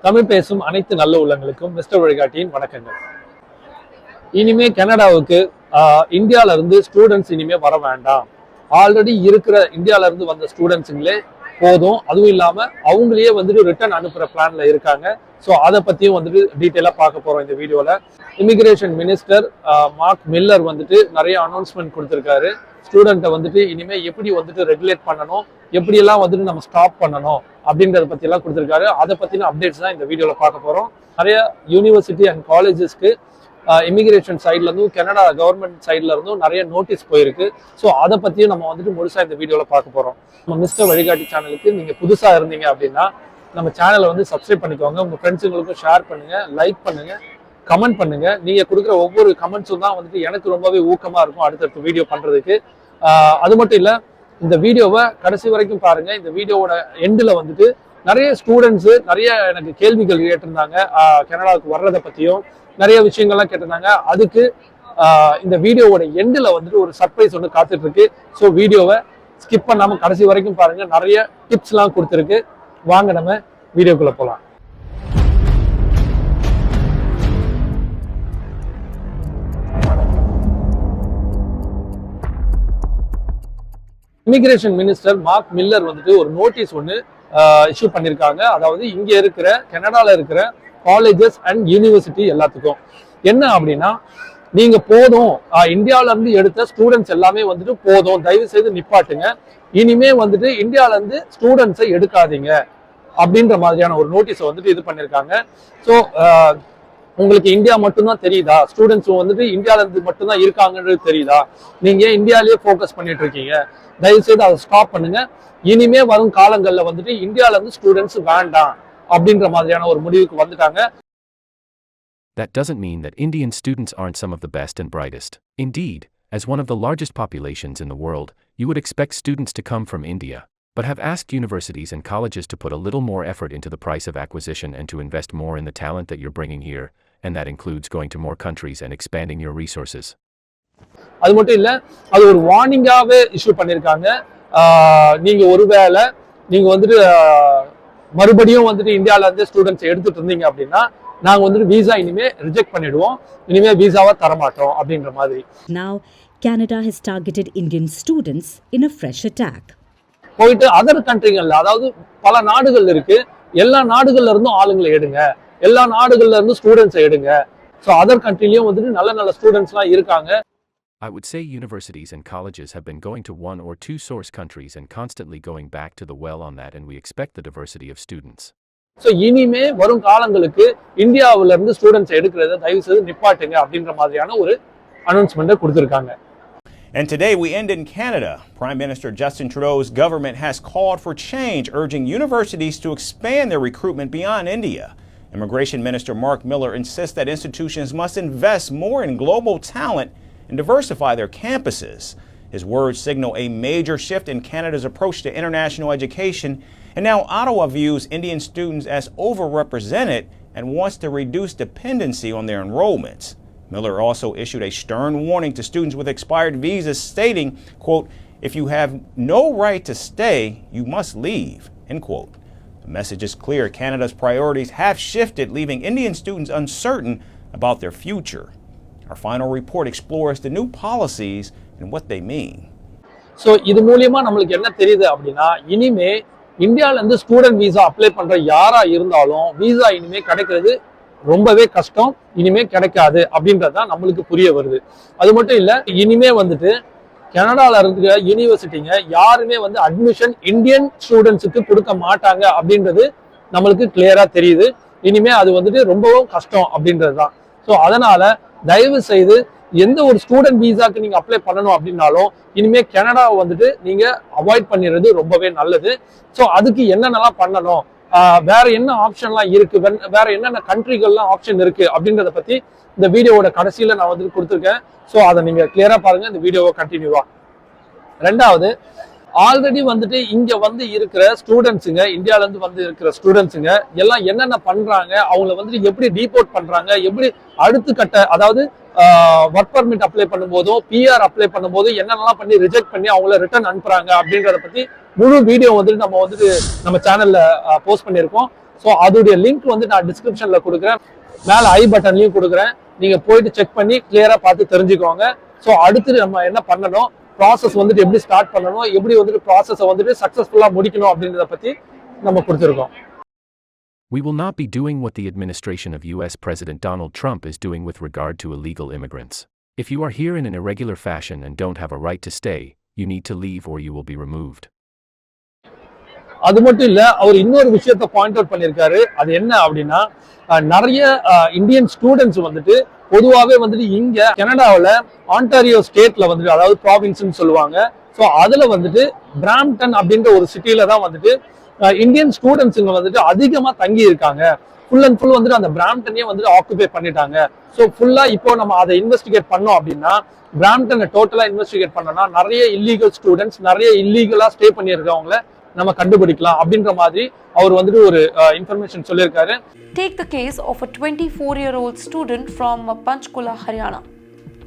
தமிழ் பேசும் அனைத்து நல்ல உள்ளங்களுக்கும் மிஸ்டர் வழிகாட்டியின் வணக்கங்கள். இனிமே கனடாவுக்கு இந்தியால இருந்து ஸ்டூடெண்ட்ஸ் இனிமே வர வேண்டாம். ஆல்ரெடி இருக்கிற இந்தியால இருந்து வந்த ஸ்டூடெண்ட்ஸுங்களே போதும். அதுவும் இல்லாம அவங்களையே வந்துட்டு ரிட்டர்ன் அனுப்புற பிளான்ல இருக்காங்க. ஸோ அதை பத்தியும் வந்துட்டு டீட்டெயிலா பார்க்க போறோம் இந்த வீடியோல. இமிகிரேஷன் மினிஸ்டர் மார்க் மில்லர் வந்துட்டு நிறைய அனௌன்ஸ்மெண்ட் கொடுத்திருக்காரு. ஸ்டூடெண்ட்டை வந்துட்டு இனிமே எப்படி வந்துட்டு ரெகுலேட் பண்ணணும், எப்படியெல்லாம் வந்துட்டு நம்ம ஸ்டாப் பண்ணணும் அப்படின்றத பத்தி எல்லாம் கொடுத்திருக்காரு. அதை பத்தின அப்டேட்ஸ் தான் இந்த வீடியோல பார்க்க போறோம். நிறைய யூனிவர்சிட்டி அண்ட் காலேஜஸ்க்கு இமிகிரேஷன் சைட்ல இருந்தும் கனடா கவர்மெண்ட் சைட்ல இருந்தும் நிறைய நோட்டீஸ் போயிருக்கு. ஸோ அதை பத்தியும் நம்ம வந்துட்டு முழுசா இந்த வீடியோல பார்க்க போறோம். நம்ம மிஸ்டர் வழிகாட்டி சேனலுக்கு நீங்க புதுசா இருந்தீங்க அப்படின்னா நம்ம சேனலை வந்து சப்ஸ்கிரைப் பண்ணிக்கோங்க. உங்க ஃப்ரெண்ட்ஸுங்களுக்கும் ஷேர் பண்ணுங்க, லைக் பண்ணுங்க, கமெண்ட் பண்ணுங்க. நீங்க கொடுக்குற ஒவ்வொரு கமெண்ட்ஸும் தான் வந்துட்டு எனக்கு ரொம்பவே ஊக்கமா இருக்கும் அடுத்தடுத்த வீடியோ பண்றதுக்கு. அது மட்டும் இல்ல, இந்த வீடியோவை கடைசி வரைக்கும் பாருங்க. இந்த வீடியோவோட எண்டில் வந்துட்டு நிறைய ஸ்டூடெண்ட்ஸு நிறைய எனக்கு கேள்விகள் கேட்டிருந்தாங்க. கனடாவுக்கு வர்றதை பத்தியும் நிறைய விஷயங்கள்லாம் கேட்டிருந்தாங்க. அதுக்கு இந்த வீடியோவோட எண்டில் வந்துட்டு ஒரு சர்ப்ரைஸ் ஒன்று காத்துட்டு இருக்கு. ஸோ வீடியோவை ஸ்கிப் பண்ணாம கடைசி வரைக்கும் பாருங்க. நிறைய டிப்ஸ்லாம் கொடுத்துருக்கு. வாங்க நம்ம வீடியோக்குள்ள போலாம். இமிகிரேஷன் மினிஸ்டர் மார்க் மில்லர் வந்துட்டு ஒரு நோட்டீஸ் ஒன்று இஷ்யூ பண்ணியிருக்காங்க. அதாவது இங்க இருக்கிற கனடால இருக்கிற காலேஜஸ் அண்ட் யூனிவர்சிட்டி எல்லாத்துக்கும் என்ன அப்படின்னா, நீங்க போதும், இந்தியாவில இருந்து எடுத்த ஸ்டூடெண்ட்ஸ் எல்லாமே வந்துட்டு போதும், தயவு செய்து நிப்பாட்டுங்க, இனிமே வந்துட்டு இந்தியாவில இருந்து ஸ்டூடெண்ட்ஸை எடுக்காதீங்க அப்படின்ற மாதிரியான ஒரு நோட்டீஸை வந்துட்டு இது பண்ணியிருக்காங்க. ஸோ உங்களுக்கு இந்தியா மட்டும்தான் தெரியுதா, ஸ்டூடெண்ட்ஸ் வந்துட்டு இந்தியாவில இருந்து மட்டும்தான் இருக்காங்கன்றது தெரியுதா, நீங்க இந்தியாலேயே ஃபோக்கஸ் பண்ணிட்டு இருக்கீங்க, தயவு செய்து அதை ஸ்டாப் பண்ணுங்க, இனிமே வரும் காலங்களில் வந்துட்டு இந்தியாவில இருந்து ஸ்டூடெண்ட்ஸ் வேண்டாம் அப்படின்ற மாதிரியான ஒரு முடிவுக்கு வந்துட்டாங்க. That doesn't mean that Indian students aren't some of the best and brightest. Indeed, as one of the largest populations in the world, you would expect students to come from India, but have asked universities and colleges to put a little more effort into the price of acquisition and to invest more in the talent that you're bringing here, and that includes going to more countries and expanding your resources. அது மட்டும் இல்ல, அது ஒரு வார்னிங்காவே issue பண்ணியிருக்காங்க. நீங்க ஒருவேளை நீங்க வந்துட்டு மறுபடியும் வந்துட்டு இந்தியாவில இருந்து ஸ்டூடெண்ட்ஸ் எடுத்துட்டு இருந்தீங்க அப்படின்னா நாங்க வந்துட்டு விசா இனிமே ரிஜெக்ட் பண்ணிடுவோம், இனிமே விசாவை தரமாட்டோம் அப்படின்ற மாதிரி. Now Canada has targeted Indian students in a fresh attack. போயிட்டு அதர் கண்ட்ரிகள்ல, அதாவது பல நாடுகள் இருக்கு, எல்லா நாடுகள்ல இருந்தும் ஆளுங்களை எடுங்க, எல்லா நாடுகள்ல இருந்தும் ஸ்டூடெண்ட்ஸ் எடுங்க. ஸோ அதர் கண்ட்ரிலயும் வந்துட்டு நல்ல நல்ல ஸ்டூடெண்ட்ஸ்லாம் இருக்காங்க. I would say universities and colleges have been going to one or two source countries and constantly going back to the well on that, and we expect the diversity of students. So இனிமே வரும் காலங்களுக்கு இந்தியாவில இருந்து students எடுக்கிறத தயவு செய்து நிப்பாட்டுங்க அப்படின்ற மாதிரியான ஒரு அனௌன்ஸ்மெண்ட்டை கொடுத்துருக்காங்க. And today we end in Canada. Prime Minister Justin Trudeau's government has called for change, urging universities to expand their recruitment beyond India. Immigration Minister Mark Miller insists that institutions must invest more in global talent and diversify their campuses. His words signal a major shift in Canada's approach to international education, and now Ottawa views Indian students as overrepresented and wants to reduce dependency on their enrollments. Miller also issued a stern warning to students with expired visas, stating, quote, "If you have no right to stay, you must leave," end quote. The message is clear. Canada's priorities have shifted, leaving Indian students uncertain about their future. Our final report explores the new policies and what they mean. So இது மூலியமா நம்மளுக்கு என்ன தெரியுது அப்படின்னா, இனிமே இந்தியாவில இருந்து student visa apply பண்ற யாரா இருந்தாலும் விசா இனிமே கிடைக்கிறது ரொம்பவே கஷ்டம், இனிமே கிடைக்காது அப்படின்றதுதான் நம்மளுக்கு புரிய வருது. அது மட்டும் இல்ல, இனிமே வந்துட்டு கனடால இருக்கிற யூனிவர்சிட்டிங்க யாருமே வந்து அட்மிஷன் இந்தியன் ஸ்டூடெண்ட்ஸுக்கு கொடுக்க மாட்டாங்க அப்படின்றது நம்மளுக்கு கிளியரா தெரியுது. இனிமே அது வந்துட்டு ரொம்பவும் கஷ்டம் அப்படின்றது தான். ஸோ அதனால தயவு செய்து எந்த ஒரு ஸ்டூடெண்ட் விசாக்கு நீங்க அப்ளை பண்ணணும் அப்படின்னாலும் இனிமே கனடாவை வந்துட்டு நீங்க அவாய்ட் பண்ணிடுறது ரொம்பவே நல்லது. ஸோ அதுக்கு என்னென்னலாம் பண்ணணும், வேற என்ன ஆப்ஷன்லாம் இருக்கு, வேற என்னென்ன கண்ட்ரிகள்லாம் ஆப்ஷன் இருக்கு அப்படின்றத பத்தி இந்த வீடியோவோட கடைசியில நான் வந்து கொடுத்துருக்கேன். ஸோ அதை நீங்க கிளியரா பாருங்க இந்த வீடியோவை கண்டினியூவா. ரெண்டாவது, ஆல்ரெடி வந்துட்டு இங்க வந்து இருக்கிற ஸ்டூடெண்ட்ஸுங்க, இந்தியால இருந்து வந்து இருக்கிற ஸ்டூடெண்ட்ஸுங்க எல்லாம் என்னென்ன பண்றாங்க, அவங்கள வந்துட்டு எப்படி டீபோர்ட் பண்றாங்க, எப்படி அடுத்த கட்ட, அதாவது ஒர்க் பர்மிட் அப்ளை பண்ணும்போதும் பிஆர் அப்ளை பண்ணும்போதும் என்னென்னலாம் பண்ணி ரிஜெக்ட் பண்ணி அவங்கள ரிட்டர்ன் அனுப்புறாங்க அப்படின்றத பத்தி முழு வீடியோ வந்துட்டு நம்ம சேனல்ல போஸ்ட் பண்ணியிருக்கோம். ஸோ அதோடைய லிங்க் வந்து நான் டிஸ்கிரிப்ஷன்ல கொடுக்குறேன், மேலே ஐ பட்டன்லையும் கொடுக்குறேன். நீங்க போயிட்டு செக் பண்ணி கிளியரா பார்த்து தெரிஞ்சுக்கோங்க. ஸோ அடுத்து நம்ம என்ன பண்ணணும், ப்ராசஸ் வந்துட்டு எப்படி ஸ்டார்ட் பண்ணணும், எப்படி வந்துட்டு ப்ராசஸை வந்துட்டு சக்ஸஸ்ஃபுல்லா முடிக்கணும் அப்படின்றத பத்தி நம்ம கொடுத்துருக்கோம். We will not be doing what the administration of US President Donald Trump is doing with regard to illegal immigrants. If you are here in an irregular fashion and don't have a right to stay, you need to leave or you will be removed. அது மட்டும் இல்ல, அவர் இன்னொரு விஷயத்தை point out பண்ணியிருக்காரு. அது என்ன அப்படின்னா, நிறைய இந்தியன் ஸ்டூடெண்ட்ஸ் வந்துட்டு பொதுவாகவே வந்துட்டு இங்க கனடாவில் ஆன்டாரியோ ஸ்டேட்ல வந்துட்டு, அதாவது ப்ராவின்ஸ்னு சொல்லுவாங்க. ஸோ அதுல வந்துட்டு பிராம்டன் அப்படின்ற ஒரு சிட்டியில தான் வந்துட்டு இந்தியன் ஸ்டூடெண்ட்ஸுங்க வந்துட்டு அதிகமா தங்கி இருக்காங்க. ஃபுல் அண்ட் ஃபுல் வந்துட்டு அந்த பிராம்டனே வந்துட்டு ஆக்குபை பண்ணிட்டாங்க. ஸோ ஃபுல்லா இப்போ நம்ம அதை இன்வெஸ்டிகேட் பண்ணோம் அப்படின்னா, பிராம்டனை டோட்டலா இன்வெஸ்டிகேட் பண்ணோம்னா நிறைய இல்லீகல் ஸ்டூடெண்ட்ஸ், நிறைய இல்லீகலா ஸ்டே பண்ணியிருக்கவங்கள நம்ம கண்டுபிடிக்கலாம் அப்படின்ற மாதிரி அவர் வந்துட்டு ஒரு இன்ஃபர்மேஷன் சொல்லியிருக்காரு. Take the case of a 24-year-old student from Panchkula, Haryana.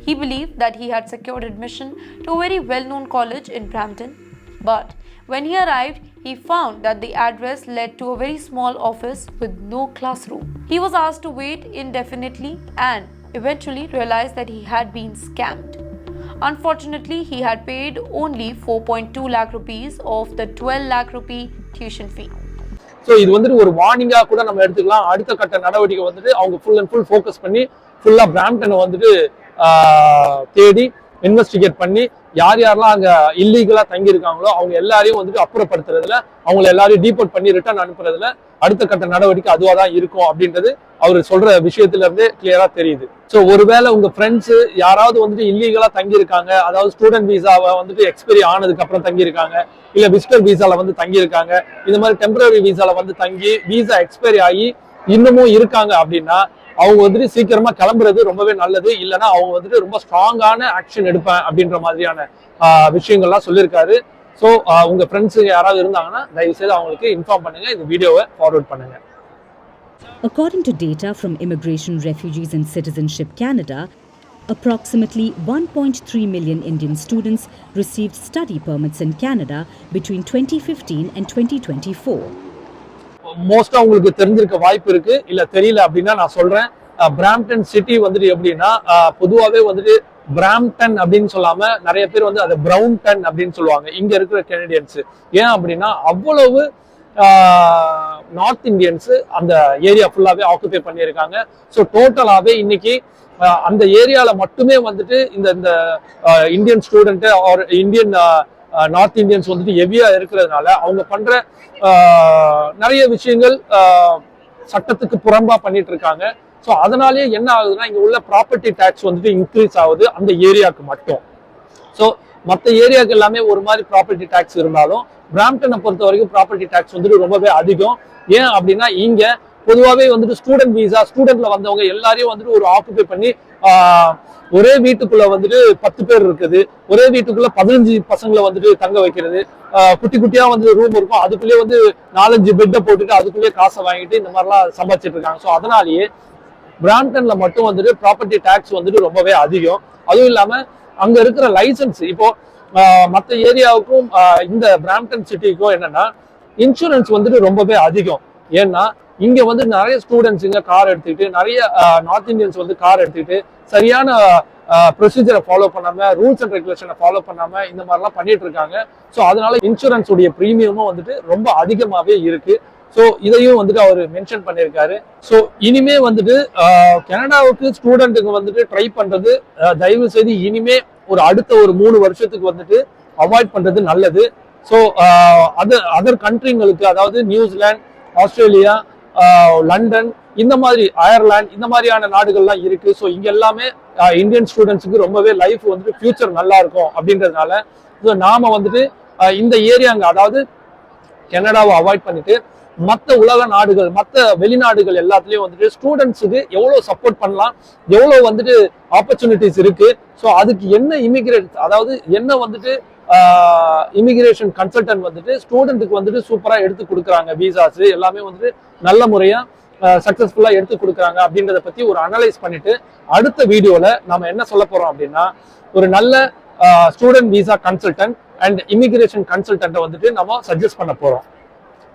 He believed that he had secured admission to a very well-known college in Brampton, but when he arrived, he found that the address led to a very small office with no classroom. He was asked to wait indefinitely and eventually realized that he had been scammed. Unfortunately, he had paid only 4.2 lakh rupees of the 12 lakh rupee tuition fee. So இது வந்துட்டு ஒரு வார்னிங்கா கூட நம்ம எடுத்துக்கலாம். அடுத்த கட்ட நடவடிக்கை வந்துட்டு அவங்க ஃபுல் அண்ட் ஃபுல் ஃபோக்கஸ் பண்ணி ஃபுல்லா பிராம்டனை வந்துட்டு தேடி இன்வெஸ்டிகேட் பண்ணி யார் யாரெல்லாம் அங்க இல்லீகலா தங்கி இருக்காங்களோ அவங்க எல்லாரையும் வந்துட்டு அப்புறப்படுத்துறதுல, அவங்களை எல்லாரையும் டீபோர்ட் பண்ணி ரிட்டர்ன் அனுப்புறதுல அடுத்த கட்ட நடவடிக்கை அதுவா தான் இருக்கும் அப்படின்றது அவர் சொல்ற விஷயத்துல இருந்தே கிளியரா தெரியுது. ஸோ ஒருவேளை உங்க ஃப்ரெண்ட்ஸ் யாராவது வந்துட்டு இல்லீகலா தங்கி இருக்காங்க, அதாவது ஸ்டூடெண்ட் விசாவை வந்துட்டு எக்ஸ்பைரி ஆனதுக்கு அப்புறம் தங்கி இருக்காங்க, இல்ல விசிட்டர் விசால வந்து தங்கி இருக்காங்க, இந்த மாதிரி டெம்பரரி விசால வந்து தங்கி விசா எக்ஸ்பைரி ஆகி இன்னமும் இருக்காங்க அப்படின்னா அவங்க வந்துட்டு சீக்கிரமா கிளம்புறது ரொம்பவே நல்லது. இல்லைன்னா அவங்க வந்துட்டு ரொம்ப ஸ்ட்ராங்கான ஆக்ஷன் எடுப்பேன் அப்படின்ற மாதிரியான விஷயங்கள்லாம் சொல்லியிருக்காரு. ஸோ உங்க ஃப்ரெண்ட்ஸ் யாராவது இருந்தாங்கன்னா தயவு செய்து அவங்களுக்கு இன்ஃபார்ம் பண்ணுங்க, இந்த வீடியோவை ஃபார்வர்ட் பண்ணுங்க. According to data from Immigration, Refugees and Citizenship Canada, approximately 1.3 million Indian students received study permits in Canada between 2015 and 2024. மோஸ்டா உங்களுக்கு தெரிஞ்சிருக்க வாய்ப்பு இருக்கு, இல்ல தெரியல அப்படின்னா நான் சொல்றேன். பிராம்டன் சிட்டி வந்துட்டு எப்படின்னா, பொதுவாகவே வந்துட்டு பிராம்டன் அப்படின்னு சொல்லாம நிறைய பேர் வந்து அதை பிரவுன்டன் அப்படின்னு சொல்லுவாங்க இங்க இருக்கிற கெனடியன்ஸ். ஏன் அப்படின்னா அவ்வளவு நார்த் இந்தியன்ஸ் அந்த ஏரியா ஃபுல்லாவே ஆக்குபை பண்ணியிருக்காங்க. ஸோ டோட்டலாவே இன்னைக்கு அந்த ஏரியால மட்டுமே வந்துட்டு இந்த Indian student or Indian north Indians வந்துட்டு ஹெவியா இருக்கிறதுனால அவங்க பண்ற நிறைய விஷயங்கள் சட்டத்துக்கு புறம்பா பண்ணிட்டு இருக்காங்க. ஸோ அதனாலேயே என்ன ஆகுதுன்னா, இங்க உள்ள ப்ராப்பர்ட்டி டேக்ஸ் வந்துட்டு இன்க்ரீஸ் ஆகுது அந்த ஏரியாவுக்கு மட்டும். ஸோ மற்ற ஏரியாவுக்கு எல்லாமே ஒரு மாதிரி ப்ராப்பர்ட்டி டேக்ஸ் இருந்தாலும் பிராம்டனை பொறுத்த வரைக்கும் ப்ராப்பர்ட்டி டேக்ஸ் வந்துட்டு ரொம்பவே அதிகம். ஏன் அப்படின்னா இங்க பொதுவாகவே வந்துட்டு ஸ்டூடெண்ட் விசா, ஸ்டூடெண்ட்ல வந்தவங்க எல்லாரையும் வந்துட்டு ஒரு ஆக்குபை பண்ணி ஒரே வீட்டுக்குள்ள வந்துட்டு 10 பேர் இருக்குது, ஒரே வீட்டுக்குள்ள 15 பசங்களை வந்துட்டு தங்க வைக்கிறது, குட்டி குட்டியா வந்து ரூம் இருக்கும், அதுக்குள்ளேயே வந்து 4-5 பெட்டை போட்டுட்டு அதுக்குள்ளேயே காசை வாங்கிட்டு இந்த மாதிரிலாம் சம்பாதிச்சிட்டு இருக்காங்க. ஸோ அதனாலேயே பிராம்டன்ல மட்டும் வந்துட்டு ப்ராப்பர்ட்டி டேக்ஸ் வந்துட்டு ரொம்பவே அதிகம். அதுவும் இல்லாம அங்க இருக்கிற லைசன்ஸ், இப்போ மற்ற ஏரியாவுக்கும் இந்த பிராம்டன் சிட்டிக்கும் என்னன்னா இன்சூரன்ஸ் வந்துட்டு ரொம்பவே அதிகம். ஏன்னா இங்க வந்து நிறைய ஸ்டூடெண்ட்ஸ் இங்க கார் எடுத்துக்கிட்டு, நிறைய நார்த் இந்தியன்ஸ் வந்து கார் எடுத்துக்கிட்டு சரியான ப்ரொசீஜரை ஃபாலோ பண்ணாம, ரூல்ஸ் அண்ட் ரெகுலேஷனை ஃபாலோ பண்ணாம இந்த மாதிரிலாம் பண்ணிட்டு இருக்காங்க. ஸோ அதனால இன்சூரன்ஸ் உடைய ப்ரீமியமும் வந்துட்டு ரொம்ப அதிகமாவே இருக்கு. ஸோ இதையும் வந்துட்டு அவர் மென்ஷன் பண்ணியிருக்காரு. ஸோ இனிமே வந்துட்டு கனடாவுக்கு ஸ்டூடெண்ட்டுக்கு வந்துட்டு ட்ரை பண்றது தயவு செய்து இனிமே அடுத்த ஒரு 3 வருஷத்துக்கு வந்துட்டு அவாய்ட் பண்றது நல்லது. ஸோ அதர் கண்ட்ரிங்களுக்கு, அதாவது நியூசிலாந்து, ஆஸ்திரேலியா, லண்டன், இந்த மாதிரி அயர்லாந்து, இந்த மாதிரியான நாடுகள்லாம் இருக்கு. ஸோ இங்க எல்லாமே இந்தியன் ஸ்டூடெண்ட்ஸுக்கு ரொம்பவே லைஃப் வந்துட்டு ஃபியூச்சர் நல்லா இருக்கும் அப்படின்றதுனால ஸோ நாம வந்துட்டு இந்த ஏரியாங்க, அதாவது கனடாவை அவாய்ட் பண்ணிட்டு மற்ற உலக நாடுகள், மற்ற வெளிநாடுகள் எல்லாத்துலயும் வந்துட்டு ஸ்டூடெண்ட்ஸுக்கு எவ்வளவு சப்போர்ட் பண்ணலாம், எவ்வளவு வந்துட்டு ஆப்பர்ச்சுனிட்டிஸ் இருக்கு. ஸோ அதுக்கு என்ன அதாவது என்ன வந்துட்டு இமிகிரேஷன் கன்சல்டன்ட் வந்துட்டு ஸ்டூடெண்ட்டுக்கு வந்துட்டு சூப்பரா எடுத்து கொடுக்குறாங்க, விசாஸ் எல்லாமே வந்துட்டு நல்ல முறையா சக்சஸ்ஃபுல்லா எடுத்து கொடுக்குறாங்க அப்படின்றத பத்தி ஒரு அனலைஸ் பண்ணிட்டு அடுத்த வீடியோல நம்ம என்ன சொல்ல போறோம் அப்படின்னா, ஒரு நல்ல student visa consultant and immigration கன்சல்டன்ட்டை வந்துட்டு நம்ம சஜஸ்ட் பண்ண போறோம்.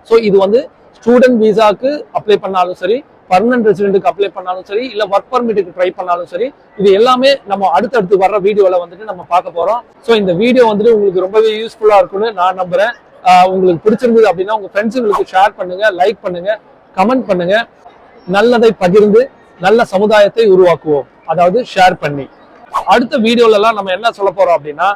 ஸோ இது வந்து ஸ்டூடெண்ட் விசாக்கு அப்ளை பண்ணாலும் சரி, பர்மனன்ட் ரெசிடென்ட்டுக்கு அப்ளை பண்ணாலும் சரி, இல்ல ஒர்க் பர்மிட்டுக்கு ட்ரை பண்ணாலும் சரி, இது எல்லாமே நம்ம அடுத்தடுத்து வர்ற வீடியோல வந்துட்டு நம்ம பார்க்க போறோம். ஸோ இந்த வீடியோ வந்துட்டு உங்களுக்கு ரொம்பவே யூஸ்ஃபுல்லா இருக்கும்னு நான் நம்புறேன். உங்களுக்கு பிடிச்சிருந்தது அப்படின்னா உங்க ஃப்ரெண்ட்ஸுங்களுக்கு ஷேர் பண்ணுங்க, லைக் பண்ணுங்க, கமெண்ட் பண்ணுங்க. நல்லதை பகிர்ந்து நல்ல சமுதாயத்தை உருவாக்குவோம், அதாவது ஷேர் பண்ணி. அடுத்த வீடியோல எல்லாம் நம்ம என்ன சொல்ல போறோம் அப்படின்னா,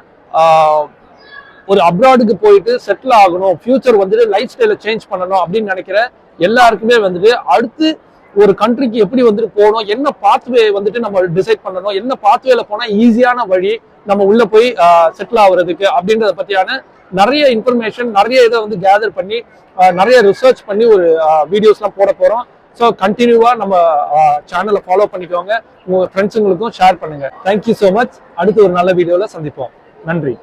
ஒரு அப்ராடுக்கு போயிட்டு செட்டில் ஆகணும், ஃபியூச்சர் வந்துட்டு லைஃப் ஸ்டைலை சேஞ்ச் பண்ணணும் அப்படின்னு நினைக்கிற எல்லாருக்குமே வந்துட்டு அடுத்து ஒரு கண்ட்ரிக்கு எப்படி வந்துட்டு போகணும், என்ன பாத்வே வந்துட்டு நம்ம டிசைட் பண்ணணும், என்ன பாத்வேல போனா ஈஸியான வழி நம்ம உள்ள போய் செட்டில் ஆகுறதுக்கு அப்படின்றத பத்தியான நிறைய இன்ஃபர்மேஷன், நிறைய இதை வந்து கேதர் பண்ணி நிறைய ரிசர்ச் பண்ணி ஒரு வீடியோஸ்லாம் போட போறோம். ஸோ கண்டினியூவா நம்ம சேனலை ஃபாலோ பண்ணிக்கோங்க, உங்க ஃப்ரெண்ட்ஸுங்களுக்கும் ஷேர் பண்ணுங்க. Thank you so much. அடுத்து ஒரு நல்ல வீடியோல சந்திப்போம். நன்றி.